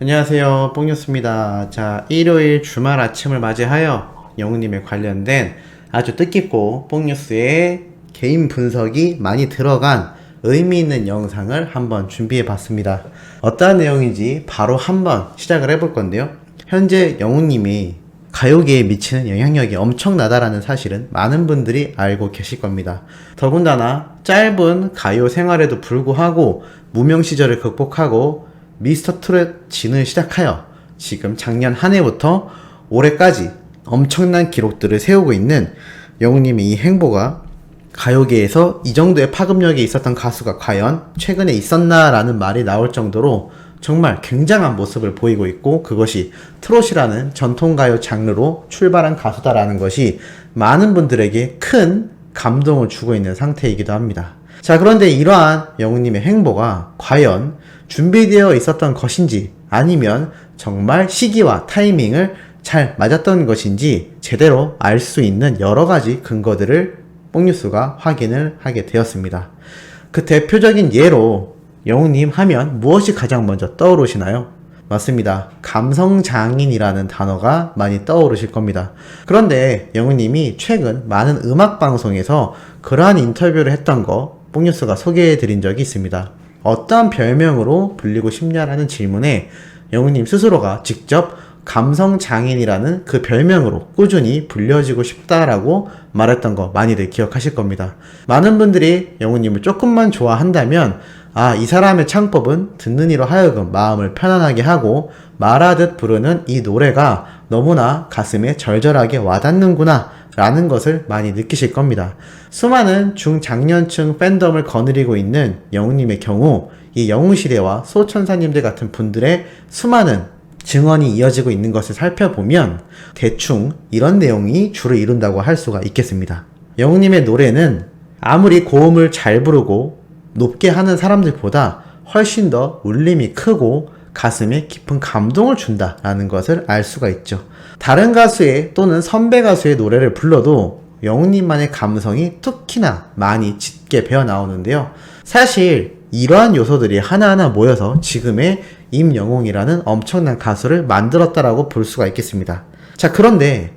안녕하세요, 뽕뉴스입니다. 자, 일요일 주말 아침을 맞이하여 영웅님에 관련된 아주 뜻깊고 뽕뉴스의 개인 분석이 많이 들어간 의미 있는 영상을 한번 준비해 봤습니다. 어떠한 내용인지 바로 한번 시작을 해볼 건데요. 현재 영웅님이 가요계에 미치는 영향력이 엄청나다라는 사실은 많은 분들이 알고 계실 겁니다. 더군다나 짧은 가요 생활에도 불구하고 무명 시절을 극복하고 미스터 트롯 진을 시작하여 지금 작년 한 해부터 올해까지 엄청난 기록들을 세우고 있는 영웅님의 이 행보가 가요계에서 이 정도의 파급력이 있었던 가수가 과연 최근에 있었나라는 말이 나올 정도로 정말 굉장한 모습을 보이고 있고, 그것이 트롯이라는 전통가요 장르로 출발한 가수다라는 것이 많은 분들에게 큰 감동을 주고 있는 상태이기도 합니다. 자, 그런데 이러한 영웅님의 행보가 과연 준비되어 있었던 것인지, 아니면 정말 시기와 타이밍을 잘 맞았던 것인지 제대로 알 수 있는 여러 가지 근거들을 뽕뉴스가 확인을 하게 되었습니다. 그 대표적인 예로 영웅님 하면 무엇이 가장 먼저 떠오르시나요? 맞습니다. 감성장인이라는 단어가 많이 떠오르실 겁니다. 그런데 영웅님이 최근 많은 음악방송에서 그러한 인터뷰를 했던 거 뽕뉴스가 소개해 드린 적이 있습니다. 어떠한 별명으로 불리고 싶냐라는 질문에 영웅님 스스로가 직접 감성장인이라는 그 별명으로 꾸준히 불려지고 싶다라고 말했던 거 많이들 기억하실 겁니다. 많은 분들이 영웅님을 조금만 좋아한다면 이 사람의 창법은 듣는 이로 하여금 마음을 편안하게 하고 말하듯 부르는 이 노래가 너무나 가슴에 절절하게 와닿는구나 라는 것을 많이 느끼실 겁니다. 수많은 중장년층 팬덤을 거느리고 있는 영웅님의 경우 이 영웅시대와 소천사님들 같은 분들의 수많은 증언이 이어지고 있는 것을 살펴보면 대충 이런 내용이 주를 이룬다고 할 수가 있겠습니다. 영웅님의 노래는 아무리 고음을 잘 부르고 높게 하는 사람들보다 훨씬 더 울림이 크고 가슴에 깊은 감동을 준다라는 것을 알 수가 있죠. 다른 가수의 또는 선배 가수의 노래를 불러도 영웅님만의 감성이 특히나 많이 짙게 배어 나오는데요. 사실 이러한 요소들이 하나하나 모여서 지금의 임영웅이라는 엄청난 가수를 만들었다라고 볼 수가 있겠습니다. 자, 그런데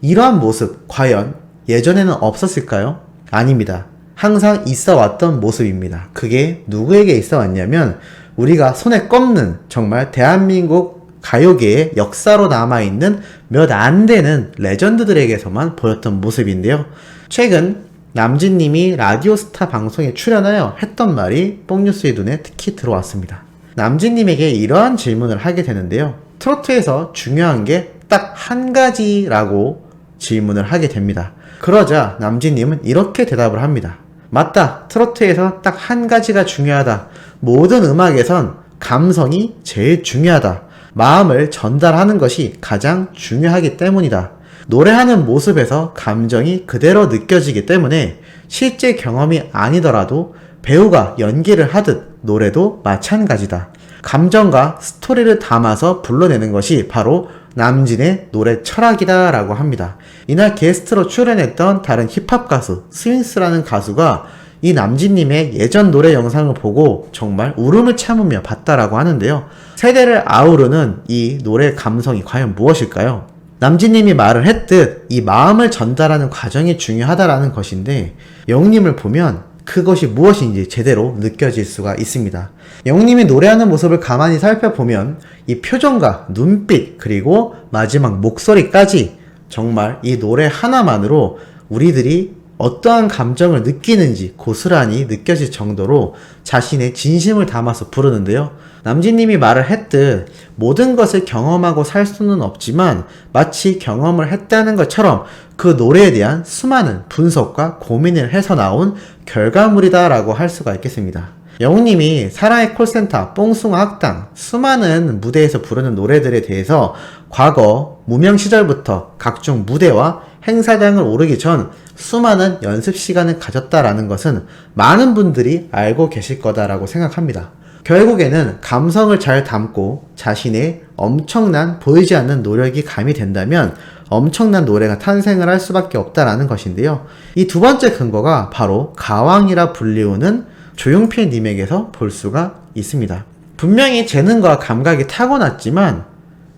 이러한 모습 과연 예전에는 없었을까요? 아닙니다. 항상 있어 왔던 모습입니다. 그게 누구에게 있어 왔냐면 우리가 손에 꼽는 정말 대한민국 가요계의 역사로 남아있는 몇 안 되는 레전드들에게서만 보였던 모습인데요. 최근 남진님이 라디오스타 방송에 출연하여 했던 말이 뽕뉴스의 눈에 특히 들어왔습니다. 남진님에게 이러한 질문을 하게 되는데요. 트로트에서 중요한 게 딱 한 가지라고 질문을 하게 됩니다. 그러자 남진님은 이렇게 대답을 합니다. 맞다. 트로트에서 딱 한 가지가 중요하다. 모든 음악에선 감성이 제일 중요하다. 마음을 전달하는 것이 가장 중요하기 때문이다. 노래하는 모습에서 감정이 그대로 느껴지기 때문에 실제 경험이 아니더라도 배우가 연기를 하듯 노래도 마찬가지다. 감정과 스토리를 담아서 불러내는 것이 바로 남진의 노래 철학이다 라고 합니다. 이날 게스트로 출연했던 다른 힙합 가수 스윙스라는 가수가 이 남진님의 예전 노래 영상을 보고 정말 울음을 참으며 봤다라고 하는데요. 세대를 아우르는 이 노래 감성이 과연 무엇일까요? 남진님이 말을 했듯 이 마음을 전달하는 과정이 중요하다라는 것인데 영웅님을 보면 그것이 무엇인지 제대로 느껴질 수가 있습니다. 영웅님이 노래하는 모습을 가만히 살펴보면 이 표정과 눈빛 그리고 마지막 목소리까지 정말 이 노래 하나만으로 우리들이 어떠한 감정을 느끼는지 고스란히 느껴질 정도로 자신의 진심을 담아서 부르는데요. 남진님이 말을 했듯 모든 것을 경험하고 살 수는 없지만 마치 경험을 했다는 것처럼 그 노래에 대한 수많은 분석과 고민을 해서 나온 결과물이다 라고 할 수가 있겠습니다. 영웅님이 사랑의 콜센터, 뽕숭아 학당, 수많은 무대에서 부르는 노래들에 대해서 과거 무명 시절부터 각종 무대와 행사장을 오르기 전 수많은 연습 시간을 가졌다라는 것은 많은 분들이 알고 계실 거다라고 생각합니다. 결국에는 감성을 잘 담고 자신의 엄청난 보이지 않는 노력이 가미된다면 엄청난 노래가 탄생을 할 수밖에 없다라는 것인데요. 이 두 번째 근거가 바로 가왕이라 불리우는 조용필 님에게서 볼 수가 있습니다. 분명히 재능과 감각이 타고났지만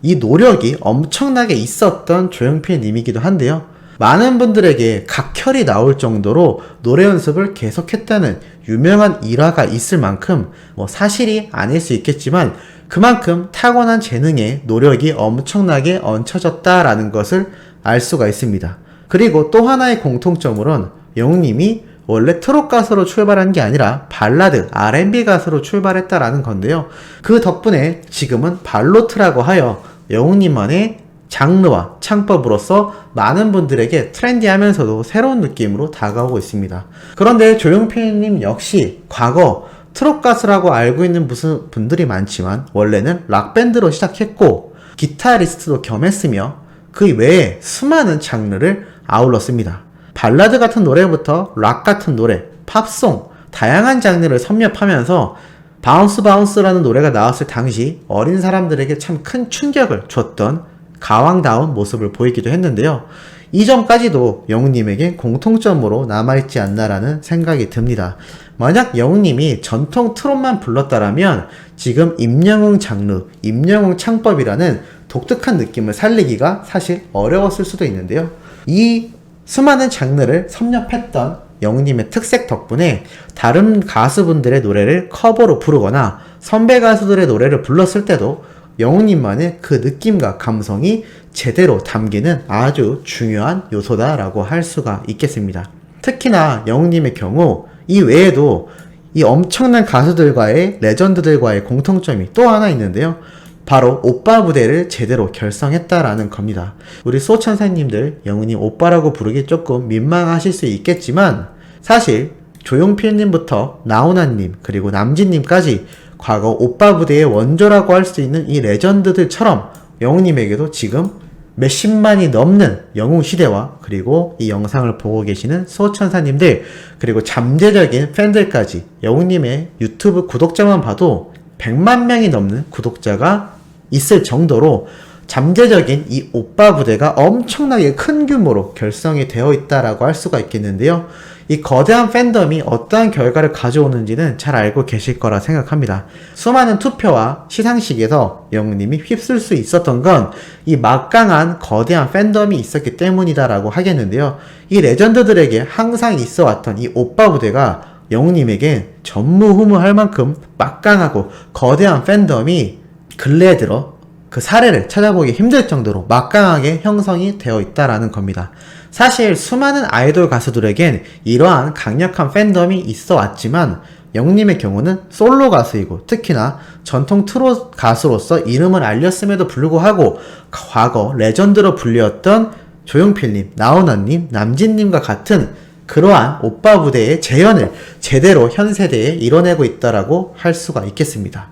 이 노력이 엄청나게 있었던 조용필님이기도 한데요. 많은 분들에게 각혈이 나올 정도로 노래 연습을 계속했다는 유명한 일화가 있을 만큼 사실이 아닐 수 있겠지만 그만큼 타고난 재능에 노력이 엄청나게 얹혀졌다라는 것을 알 수가 있습니다. 그리고 또 하나의 공통점으로는 영웅님이 원래 트롯 가수로 출발한 게 아니라 발라드, R&B 가수로 출발했다라는 건데요. 그 덕분에 지금은 발로트라고 하여 영웅님만의 장르와 창법으로서 많은 분들에게 트렌디하면서도 새로운 느낌으로 다가오고 있습니다. 그런데 조용필님 역시 과거 트롯 가수라고 알고 있는 무슨 분들이 많지만 원래는 락밴드로 시작했고 기타리스트도 겸했으며 그 외에 수많은 장르를 아울렀습니다. 발라드 같은 노래부터 락 같은 노래, 팝송, 다양한 장르를 섭렵하면서 바운스 바운스라는 노래가 나왔을 당시 어린 사람들에게 참 큰 충격을 줬던 가왕다운 모습을 보이기도 했는데요. 이 점까지도 영웅님에게 공통점으로 남아있지 않나라는 생각이 듭니다. 만약 영웅님이 전통 트롯만 불렀다라면 지금 임영웅 장르, 임영웅 창법이라는 독특한 느낌을 살리기가 사실 어려웠을 수도 있는데요. 이 수많은 장르를 섭렵했던 영웅님의 특색 덕분에 다른 가수분들의 노래를 커버로 부르거나 선배 가수들의 노래를 불렀을 때도 영웅님만의 그 느낌과 감성이 제대로 담기는 아주 중요한 요소다라고 할 수가 있겠습니다. 특히나 영웅님의 경우 이 외에도 이 엄청난 가수들과의 레전드들과의 공통점이 또 하나 있는데요. 바로 오빠 무대를 제대로 결성했다라는 겁니다. 우리 소천사님들 영웅님 오빠라고 부르기 조금 민망하실 수 있겠지만 사실 조용필님부터 나훈아님 그리고 남진님까지 과거 오빠 부대의 원조라고 할 수 있는 이 레전드들처럼 영웅님에게도 지금 몇십만이 넘는 영웅시대와 그리고 이 영상을 보고 계시는 소천사님들 그리고 잠재적인 팬들까지 영웅님의 유튜브 구독자만 봐도 100만 명이 넘는 구독자가 있을 정도로 잠재적인 이 오빠 부대가 엄청나게 큰 규모로 결성이 되어 있다라고 할 수가 있겠는데요. 이 거대한 팬덤이 어떠한 결과를 가져오는지는 잘 알고 계실 거라 생각합니다. 수많은 투표와 시상식에서 영웅님이 휩쓸 수 있었던 건 이 막강한 거대한 팬덤이 있었기 때문이다라고 하겠는데요. 이 레전드들에게 항상 있어 왔던 이 오빠 부대가 영웅님에게 전무후무할 만큼 막강하고 거대한 팬덤이 근래에 들어 그 사례를 찾아보기 힘들 정도로 막강하게 형성이 되어 있다라는 겁니다. 사실 수많은 아이돌 가수들에겐 이러한 강력한 팬덤이 있어 왔지만 영웅님의 경우는 솔로 가수이고 특히나 전통 트롯 가수로서 이름을 알렸음에도 불구하고 과거 레전드로 불렸던 조용필님, 나훈아님, 남진님과 같은 그러한 오빠 부대의 재현을 제대로 현 세대에 이뤄내고 있다라고 할 수가 있겠습니다.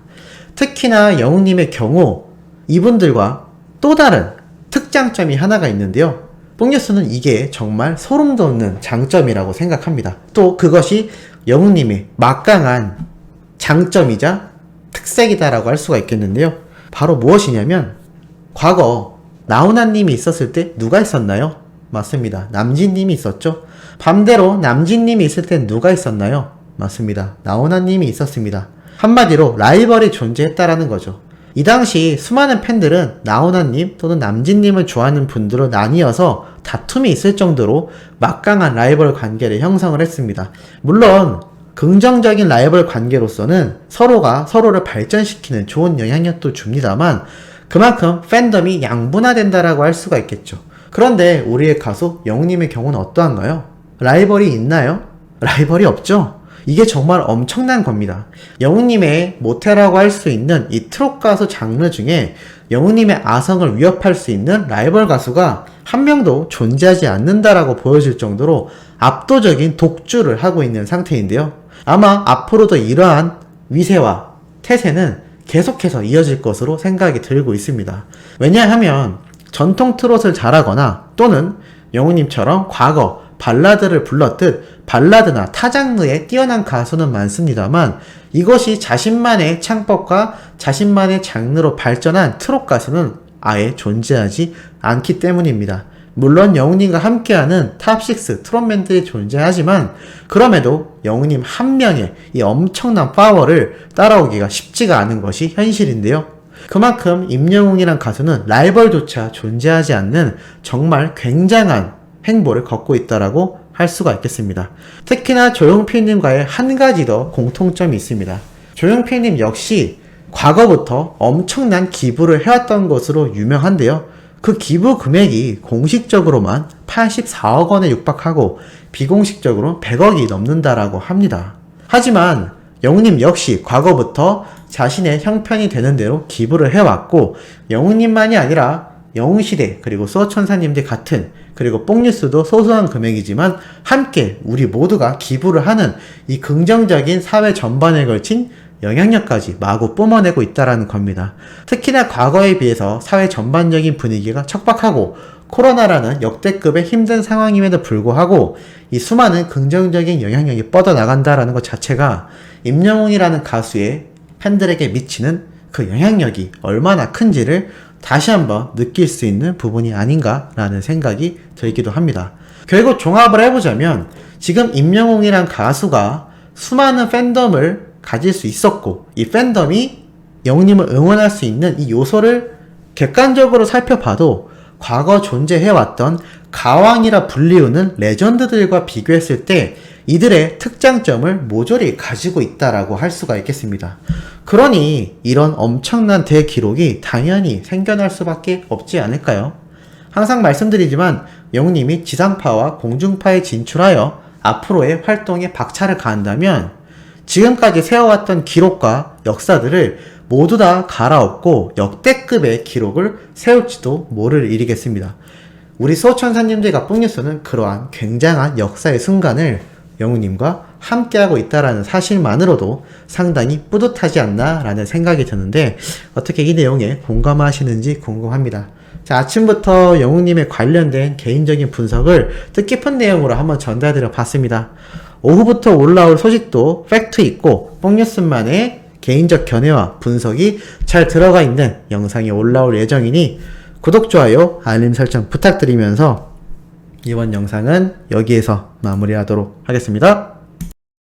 특히나 영웅님의 경우 이분들과 또 다른 특장점이 하나가 있는데요. 뽕뉴스는 이게 정말 소름 돋는 장점이라고 생각합니다. 또 그것이 영웅님의 막강한 장점이자 특색이다라고 할 수가 있겠는데요. 바로 무엇이냐면 과거 나훈아님이 있었을 때 누가 있었나요? 맞습니다. 남진님이 있었죠. 반대로 남진님이 있을 때 누가 있었나요? 맞습니다. 나훈아님이 있었습니다. 한마디로 라이벌이 존재했다라는 거죠. 이 당시 수많은 팬들은 나훈아님 또는 남진님을 좋아하는 분들로 나뉘어서 다툼이 있을 정도로 막강한 라이벌 관계를 형성을 했습니다. 물론 긍정적인 라이벌 관계로서는 서로가 서로를 발전시키는 좋은 영향력도 줍니다만 그만큼 팬덤이 양분화된다라고 할 수가 있겠죠. 그런데 우리의 가수 영웅님의 경우는 어떠한가요? 라이벌이 있나요? 라이벌이 없죠? 이게 정말 엄청난 겁니다. 영웅님의 모태라고 할 수 있는 이 트롯 가수 장르 중에 영웅님의 아성을 위협할 수 있는 라이벌 가수가 한 명도 존재하지 않는다라고 보여질 정도로 압도적인 독주를 하고 있는 상태인데요. 아마 앞으로도 이러한 위세와 태세는 계속해서 이어질 것으로 생각이 들고 있습니다. 왜냐하면 전통 트롯을 잘하거나 또는 영웅님처럼 과거 발라드를 불렀듯 발라드나 타 장르에 뛰어난 가수는 많습니다만 이것이 자신만의 창법과 자신만의 장르로 발전한 트롯 가수는 아예 존재하지 않기 때문입니다. 물론 영웅님과 함께하는 탑6 트롯맨들이 존재하지만 그럼에도 영웅님 한 명의 이 엄청난 파워를 따라오기가 쉽지가 않은 것이 현실인데요. 그만큼 임영웅이란 가수는 라이벌조차 존재하지 않는 정말 굉장한 행보를 걷고 있다라고 할 수가 있겠습니다. 특히나 조용필님과의 한 가지 더 공통점이 있습니다. 조용필님 역시 과거부터 엄청난 기부를 해왔던 것으로 유명한데요. 그 기부 금액이 공식적으로만 84억 원에 육박하고 비공식적으로 100억이 넘는다라고 합니다. 하지만 영웅님 역시 과거부터 자신의 형편이 되는 대로 기부를 해왔고 영웅님만이 아니라 영웅시대 그리고 수호천사님들 같은 그리고 뽕뉴스도 소소한 금액이지만 함께 우리 모두가 기부를 하는 이 긍정적인 사회 전반에 걸친 영향력까지 마구 뿜어내고 있다라는 겁니다. 특히나 과거에 비해서 사회 전반적인 분위기가 척박하고 코로나라는 역대급의 힘든 상황임에도 불구하고 이 수많은 긍정적인 영향력이 뻗어나간다라는 것 자체가 임영웅이라는 가수의 팬들에게 미치는 그 영향력이 얼마나 큰지를 다시 한번 느낄 수 있는 부분이 아닌가라는 생각이 들기도 합니다. 결국 종합을 해보자면 지금 임영웅이란 가수가 수많은 팬덤을 가질 수 있었고 이 팬덤이 영웅님을 응원할 수 있는 이 요소를 객관적으로 살펴봐도 과거 존재해왔던 가왕이라 불리우는 레전드들과 비교했을 때 이들의 특장점을 모조리 가지고 있다라고 할 수가 있겠습니다. 그러니 이런 엄청난 대기록이 당연히 생겨날 수밖에 없지 않을까요? 항상 말씀드리지만 영웅님이 지상파와 공중파에 진출하여 앞으로의 활동에 박차를 가한다면 지금까지 세워왔던 기록과 역사들을 모두 다 갈아엎고 역대급의 기록을 세울지도 모를 일이겠습니다. 우리 수호천사님들과 뽕뉴스는 그러한 굉장한 역사의 순간을 영웅님과 함께하고 있다라는 사실만으로도 상당히 뿌듯하지 않나 라는 생각이 드는데 어떻게 이 내용에 공감하시는지 궁금합니다. 자, 아침부터 영웅님에 관련된 개인적인 분석을 뜻깊은 내용으로 한번 전달드려 봤습니다. 오후부터 올라올 소식도 팩트 있고 뽕뉴스만의 개인적 견해와 분석이 잘 들어가 있는 영상이 올라올 예정이니 구독, 좋아요, 알림 설정 부탁드리면서 이번 영상은 여기에서 마무리하도록 하겠습니다.